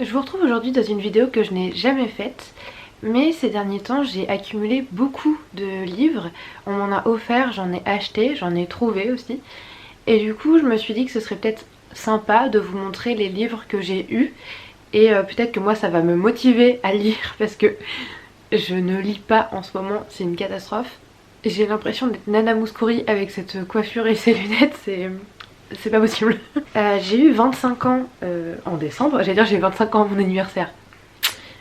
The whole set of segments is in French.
Je vous retrouve aujourd'hui dans une vidéo que je n'ai jamais faite, mais ces derniers temps j'ai accumulé beaucoup de livres, on m'en a offert, j'en ai acheté, j'en ai trouvé aussi, et du coup je me suis dit que ce serait peut-être sympa de vous montrer les livres que j'ai eus, et peut-être que moi ça va me motiver à lire parce que je ne lis pas en ce moment, c'est une catastrophe. J'ai l'impression d'être Nana Mouskouri avec cette coiffure et ces lunettes, c'est pas possible. J'ai eu 25 ans en décembre, j'allais dire j'ai 25 ans à mon anniversaire.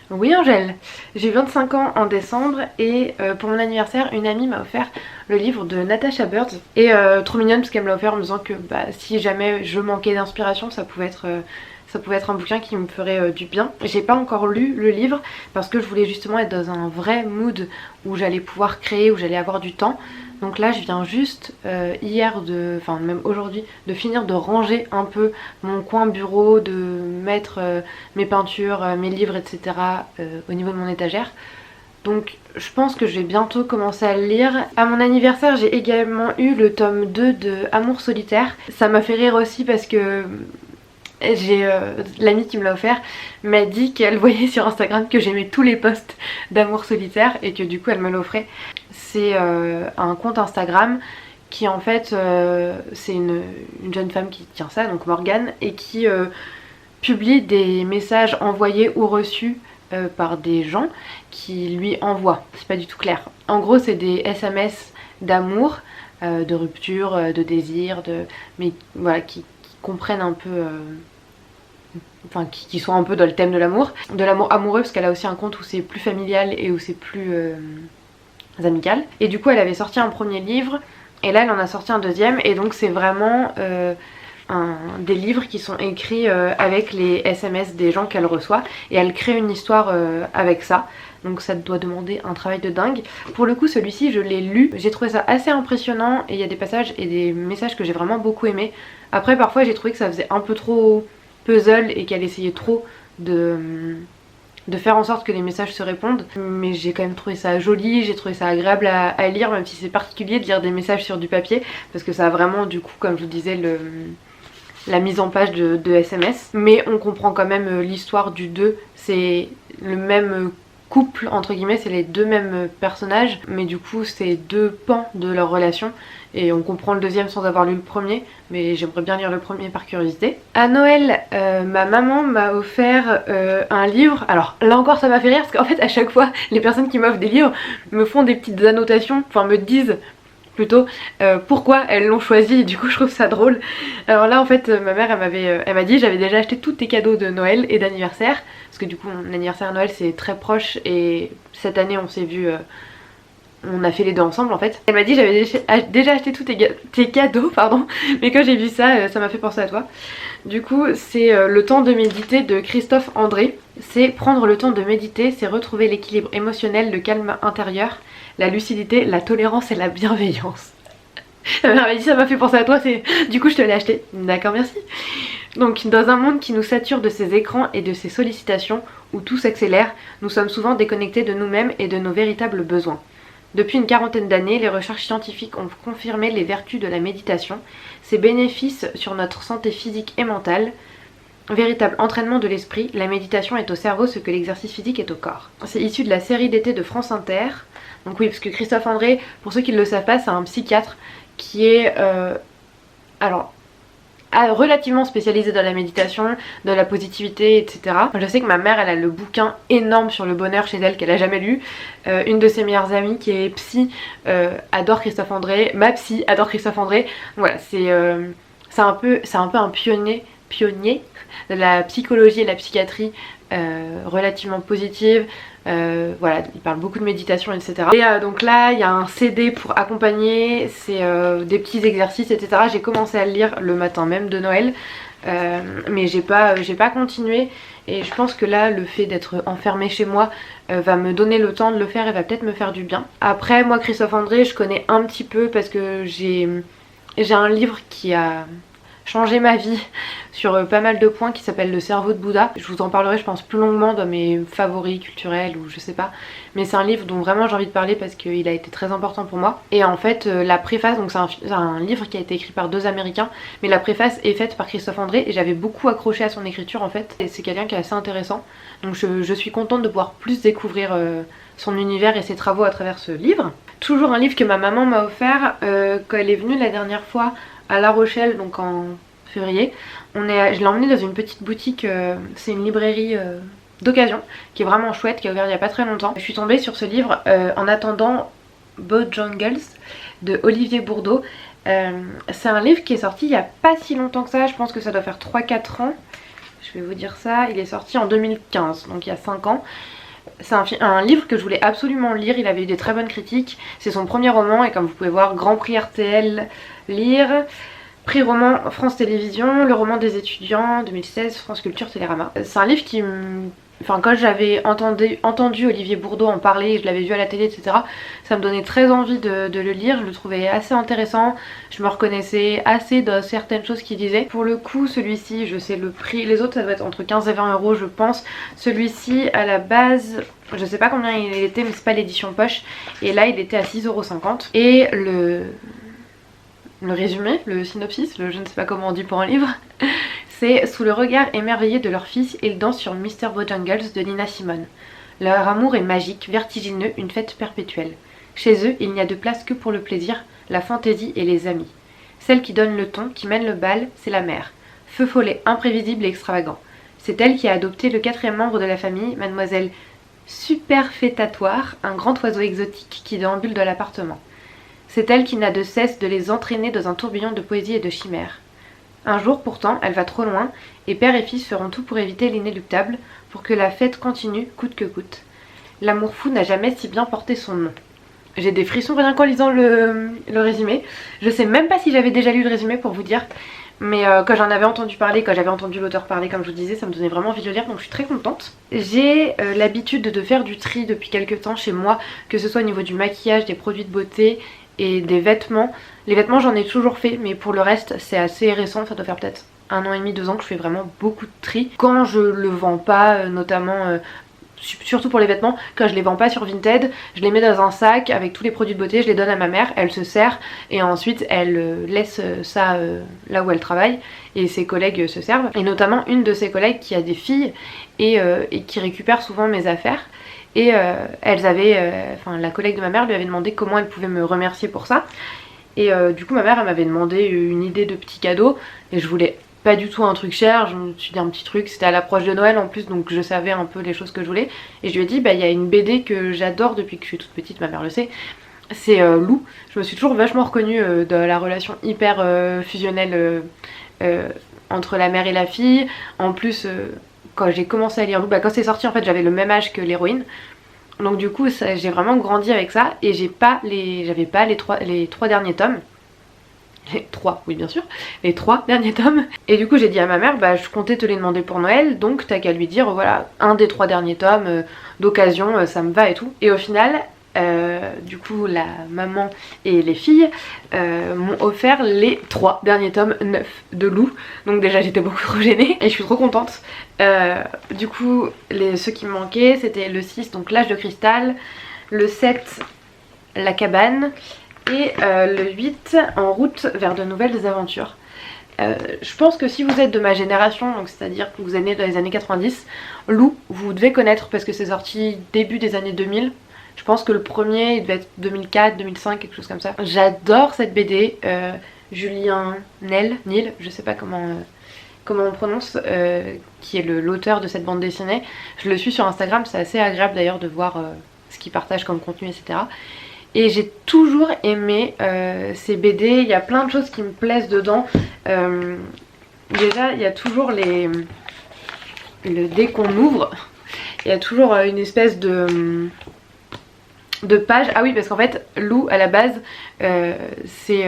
Oui Angèle, j'ai 25 ans en décembre et pour mon anniversaire une amie m'a offert le livre de Natasha Bird et trop mignonne parce qu'elle me l'a offert en me disant que si jamais je manquais d'inspiration ça pouvait être un bouquin qui me ferait du bien. J'ai pas encore lu le livre parce que je voulais justement être dans un vrai mood où j'allais pouvoir créer, où j'allais avoir du temps. Donc là je viens juste hier, enfin même aujourd'hui, de finir de ranger un peu mon coin bureau, de mettre mes peintures, mes livres, etc. Au niveau de mon étagère. Donc je pense que je vais bientôt commencer à le lire. À mon anniversaire j'ai également eu le tome 2 de Amour solitaire. Ça m'a fait rire aussi parce que j'ai l'amie qui me l'a offert m'a dit qu'elle voyait sur Instagram que j'aimais tous les posts d'Amour solitaire et que du coup elle me l'offrait. C'est un compte Instagram qui en fait c'est une jeune femme qui tient ça, donc Morgane, et qui publie des messages envoyés ou reçus par des gens qui lui envoient. C'est pas du tout clair. En gros c'est des SMS d'amour, de rupture, de désir, mais voilà, qui comprennent un peu enfin qui sont un peu dans le thème de l'amour amoureux, parce qu'elle a aussi un compte où c'est plus familial et où c'est plus amical. Et du coup elle avait sorti un premier livre et là elle en a sorti un deuxième, et donc c'est vraiment des livres qui sont écrits avec les SMS des gens qu'elle reçoit, et elle crée une histoire avec ça. Donc ça doit demander un travail de dingue. Pour le coup celui-ci je l'ai lu, j'ai trouvé ça assez impressionnant et il y a des passages et des messages que j'ai vraiment beaucoup aimé. Après parfois j'ai trouvé que ça faisait un peu trop puzzle et qu'elle essayait trop de faire en sorte que les messages se répondent, mais j'ai quand même trouvé ça joli, j'ai trouvé ça agréable à lire, même si c'est particulier de lire des messages sur du papier parce que ça a vraiment du coup, comme je vous disais, la mise en page de SMS, mais on comprend quand même l'histoire du 2, c'est le même couple entre guillemets, c'est les deux mêmes personnages, mais du coup c'est deux pans de leur relation et on comprend le deuxième sans avoir lu le premier, mais j'aimerais bien lire le premier par curiosité. À Noël, ma maman m'a offert un livre. Alors là encore ça m'a fait rire parce qu'en fait à chaque fois les personnes qui m'offrent des livres me font des petites annotations, enfin me disent plutôt pourquoi elles l'ont choisi, et du coup je trouve ça drôle. Alors là en fait ma mère elle m'a dit j'avais déjà acheté tous tes cadeaux de Noël et d'anniversaire, parce que du coup mon anniversaire Noël c'est très proche et cette année on s'est vu on a fait les deux ensemble en fait. Elle m'a dit j'avais déjà acheté tous tes cadeaux, pardon, mais quand j'ai vu ça, ça m'a fait penser à toi. Du coup c'est Le temps de méditer de Christophe André. C'est prendre le temps de méditer, c'est retrouver l'équilibre émotionnel, le calme intérieur, la lucidité, la tolérance et la bienveillance. Ma mère m'a dit ça m'a fait penser à toi, du coup je te l'ai acheté. D'accord, merci. Donc dans un monde qui nous sature de ses écrans et de ses sollicitations, où tout s'accélère, nous sommes souvent déconnectés de nous-mêmes et de nos véritables besoins. Depuis une quarantaine d'années, les recherches scientifiques ont confirmé les vertus de la méditation, ses bénéfices sur notre santé physique et mentale. Véritable entraînement de l'esprit, la méditation est au cerveau ce que l'exercice physique est au corps. C'est issu de la série d'été de France Inter. Donc oui, parce que Christophe André, pour ceux qui ne le savent pas, c'est un psychiatre qui est relativement spécialisé dans la méditation, dans la positivité, etc. Je sais que ma mère, elle a le bouquin énorme sur le bonheur chez elle qu'elle a jamais lu. Une de ses meilleures amies qui est psy adore Christophe André. Ma psy adore Christophe André. Voilà, c'est un peu un pionnier de la psychologie et la psychiatrie relativement positive. Voilà, il parle beaucoup de méditation, etc. Et donc là il y a un CD pour accompagner, c'est des petits exercices, etc. J'ai commencé à le lire le matin même de Noël, mais j'ai pas continué, et je pense que là le fait d'être enfermée chez moi va me donner le temps de le faire et va peut-être me faire du bien. Après moi Christophe André je connais un petit peu parce que j'ai un livre qui a changé ma vie sur pas mal de points, qui s'appelle Le cerveau de Bouddha. Je vous en parlerai je pense plus longuement dans mes favoris culturels ou je sais pas, mais c'est un livre dont vraiment j'ai envie de parler parce qu'il a été très important pour moi. Et en fait la préface, donc c'est un livre qui a été écrit par 2 américains, mais la préface est faite par Christophe André et j'avais beaucoup accroché à son écriture en fait, et c'est quelqu'un qui est assez intéressant, donc je suis contente de pouvoir plus découvrir son univers et ses travaux à travers ce livre. Toujours un livre que ma maman m'a offert quand elle est venue la dernière fois à La Rochelle, donc en février. Je l'ai emmené dans une petite boutique, c'est une librairie d'occasion qui est vraiment chouette, qui a ouvert il y a pas très longtemps. Je suis tombée sur ce livre En attendant Bojangles de Olivier Bourdeau. C'est un livre qui est sorti il y a pas si longtemps que ça, je pense que ça doit faire 3-4 ans. Je vais vous dire ça, il est sorti en 2015, donc il y a 5 ans. C'est un livre que je voulais absolument lire, il avait eu des très bonnes critiques. C'est son premier roman et comme vous pouvez voir, Grand Prix RTL lire, prix roman France Télévisions, le roman des étudiants 2016, France Culture Télérama. C'est un livre qui Enfin, quand j'avais entendu Olivier Bourdeau en parler, je l'avais vu à la télé, etc., ça me donnait très envie de le lire. Je le trouvais assez intéressant, je me reconnaissais assez dans certaines choses qu'il disait. Pour le coup, celui-ci, je sais le prix, les autres ça doit être entre 15 et 20 euros je pense. Celui-ci, à la base, je sais pas combien il était, mais c'est pas l'édition poche. Et là, il était à 6,50 €. Et le résumé, le synopsis, je ne sais pas comment on dit pour un livre, c'est sous le regard émerveillé de leur fils, ils dansent sur Mr. Bojangles de Nina Simone. Leur amour est magique, vertigineux, une fête perpétuelle. Chez eux, il n'y a de place que pour le plaisir, la fantaisie et les amis. Celle qui donne le ton, qui mène le bal, c'est la mère. Feu follet, imprévisible et extravagant. C'est elle qui a adopté le 4e membre de la famille, mademoiselle Superfétatoire, un grand oiseau exotique qui déambule dans l'appartement. C'est elle qui n'a de cesse de les entraîner dans un tourbillon de poésie et de chimères. Un jour pourtant, elle va trop loin, et père et fils feront tout pour éviter l'inéluctable, pour que la fête continue, coûte que coûte. L'amour fou n'a jamais si bien porté son nom. J'ai des frissons rien qu'en lisant le résumé. Je sais même pas si j'avais déjà lu le résumé pour vous dire, mais quand j'en avais entendu parler, quand j'avais entendu l'auteur parler comme je vous disais, ça me donnait vraiment envie de le lire, donc je suis très contente. J'ai l'habitude de faire du tri depuis quelques temps chez moi, que ce soit au niveau du maquillage, des produits de beauté et des vêtements. Les vêtements j'en ai toujours fait, mais pour le reste c'est assez récent, ça doit faire peut-être 1 an et demi, 2 ans que je fais vraiment beaucoup de tri. Quand je le vends pas, notamment surtout pour les vêtements, quand je les vends pas sur Vinted, je les mets dans un sac avec tous les produits de beauté, je les donne à ma mère, elle se sert et ensuite elle laisse ça là où elle travaille et ses collègues se servent. Et notamment une de ses collègues qui a des filles et qui récupère souvent mes affaires. Et elles avaient, enfin la collègue de ma mère lui avait demandé comment elle pouvait me remercier pour ça. Et du coup ma mère elle m'avait demandé une idée de petit cadeau et je voulais pas du tout un truc cher, je me suis dit un petit truc, c'était à l'approche de Noël en plus donc je savais un peu les choses que je voulais. Et je lui ai dit bah il y a une BD que j'adore depuis que je suis toute petite, ma mère le sait, c'est Lou. Je me suis toujours vachement reconnue dans la relation hyper fusionnelle entre la mère et la fille. En plus quand j'ai commencé à lire Lou, bah quand c'est sorti en fait j'avais le même âge que l'héroïne. Donc du coup j'ai vraiment grandi avec ça et j'avais pas les 3 derniers tomes. Les 3, oui bien sûr, les 3 derniers tomes. Et du coup j'ai dit à ma mère, bah je comptais te les demander pour Noël, donc t'as qu'à lui dire voilà, un des 3 derniers tomes d'occasion, ça me va et tout. Et au final, du coup la maman et les filles m'ont offert les 3 derniers tomes neufs de Lou. Donc déjà j'étais beaucoup trop gênée et je suis trop contente. Du coup ceux qui me manquaient c'était le 6, donc l'âge de cristal, le 7, la cabane, et le 8, en route vers de nouvelles aventures. Je pense que si vous êtes de ma génération, donc c'est-à-dire que vous êtes né dans les années 90, Lou, vous devez connaître parce que c'est sorti début des années 2000. Je pense que le premier il devait être 2004, 2005, quelque chose comme ça. J'adore cette BD, Julien Nel, je sais pas comment on prononce, qui est l'auteur de cette bande dessinée. Je le suis sur Instagram, c'est assez agréable d'ailleurs de voir ce qu'il partage comme contenu, etc. Et j'ai toujours aimé ces BD, il y a plein de choses qui me plaisent dedans. Déjà il y a toujours dès qu'on ouvre, il y a toujours une espèce de page. Ah oui parce qu'en fait Lou à la base c'est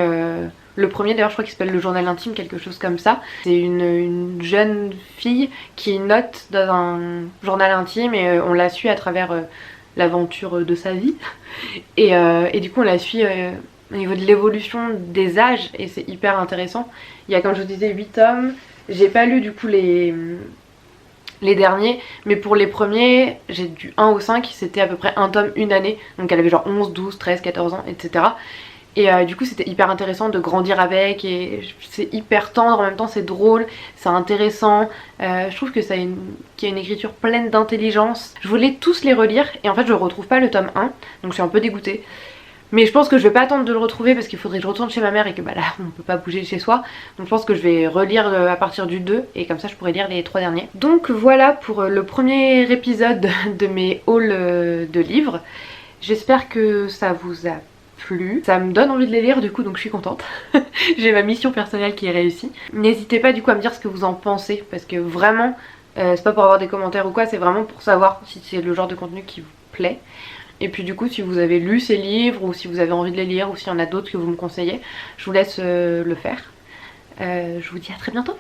le premier d'ailleurs je crois qu'il s'appelle le journal intime, quelque chose comme ça. C'est une jeune fille qui note dans un journal intime et on la suit à travers l'aventure de sa vie et du coup on la suit au niveau de l'évolution des âges et c'est hyper intéressant. Il y a, comme je vous disais, 8 tomes. J'ai pas lu du coup les derniers, mais pour les premiers, j'ai du 1 au 5, c'était à peu près un tome une année, donc elle avait genre 11, 12, 13, 14 ans, etc. Et du coup c'était hyper intéressant de grandir avec et c'est hyper tendre, en même temps c'est drôle, c'est intéressant. Je trouve que qu'il y a une écriture pleine d'intelligence. Je voulais tous les relire et en fait je retrouve pas le tome 1, donc je suis un peu dégoûtée. Mais je pense que je vais pas attendre de le retrouver parce qu'il faudrait que je retourne chez ma mère et que bah là on peut pas bouger chez soi. Donc je pense que je vais relire à partir du 2 et comme ça je pourrai lire les 3 derniers. Donc voilà pour le premier épisode de mes hauls de livres. J'espère que ça vous a plu. Ça me donne envie de les lire du coup, donc je suis contente. J'ai ma mission personnelle qui est réussie. N'hésitez pas du coup à me dire ce que vous en pensez parce que vraiment c'est pas pour avoir des commentaires ou quoi, c'est vraiment pour savoir si c'est le genre de contenu qui vous plaît. Et puis du coup si vous avez lu ces livres ou si vous avez envie de les lire ou s'il y en a d'autres que vous me conseillez, je vous laisse le faire. Je vous dis à très bientôt.